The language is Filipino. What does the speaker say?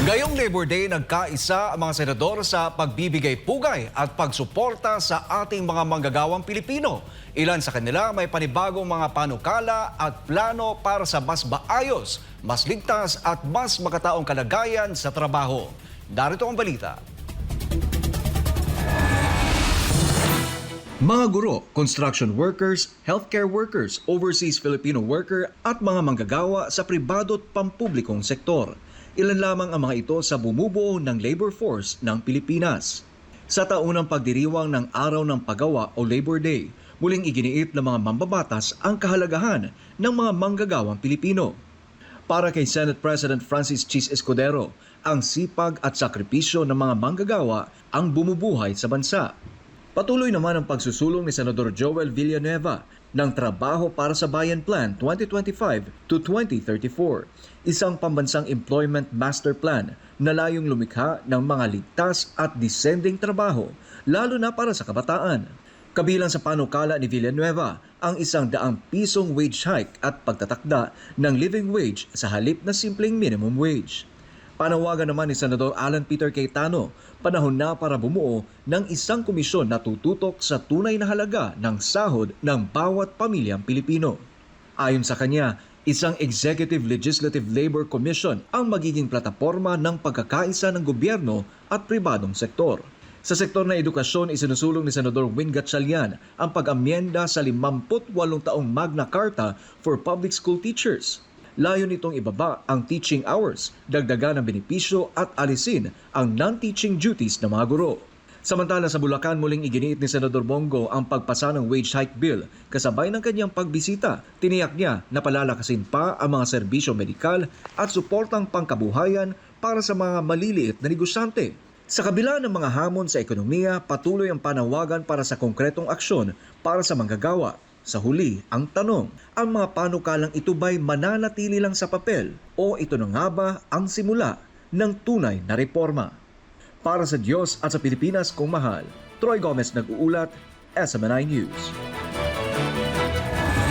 Ngayong Labor Day, nagkaisa ang mga senador sa pagbibigay pugay at pagsuporta sa ating mga manggagawang Pilipino. Ilan sa kanila may panibagong mga panukala at plano para sa mas maayos, mas ligtas at mas makataong kalagayan sa trabaho. Darito ang balita. Mga guro, construction workers, healthcare workers, overseas Filipino worker at mga manggagawa sa pribado at pampublikong sektor. Ilan lamang ang mga ito sa bumubuo ng labor force ng Pilipinas. Sa taunang pagdiriwang ng Araw ng Paggawa o Labor Day, muling iginiit ng mga mambabatas ang kahalagahan ng mga manggagawang Pilipino. Para kay Senate President Francis Chis Escudero, ang sipag at sakripisyo ng mga manggagawa ang bumubuhay sa bansa. Patuloy naman ang pagsusulong ni Senador Joel Villanueva ng Trabaho para sa Bayan Plan 2025 to 2034, isang pambansang employment master plan na layong lumikha ng mga ligtas at descending trabaho, lalo na para sa kabataan. Kabilang sa panukala ni Villanueva ang 100 pisong wage hike at pagtatakda ng living wage sa halip na simpleng minimum wage. Panawagan naman ni Senador Alan Peter Cayetano, panahon na para bumuo ng isang komisyon na tututok sa tunay na halaga ng sahod ng bawat pamilyang Pilipino. Ayon sa kanya, isang Executive Legislative Labor Commission ang magiging plataporma ng pagkakaisa ng gobyerno at pribadong sektor. Sa sektor ng edukasyon, isinusulong ni Senador Win Gatchalian ang pag-amyenda sa 58 taong Magna Carta for Public School Teachers. Layo nitong ibaba ang teaching hours, dagdagan ng benepisyo at alisin ang non-teaching duties ng mga guro. Samantala sa Bulacan, muling iginiit ni Senador Bongo ang pagpasa ng wage hike bill. Kasabay ng kanyang pagbisita, tiniyak niya na palalakasin pa ang mga serbisyo medikal at suportang pangkabuhayan para sa mga maliliit na negosyante. Sa kabila ng mga hamon sa ekonomiya, patuloy ang panawagan para sa konkretong aksyon para sa manggagawa. Sa huli, ang tanong, ang mga panukalang ito ba'y mananatili lang sa papel o ito na nga ba ang simula ng tunay na reforma? Para sa Diyos at sa Pilipinas kong mahal, Troy Gomez nag-uulat, SMNI News.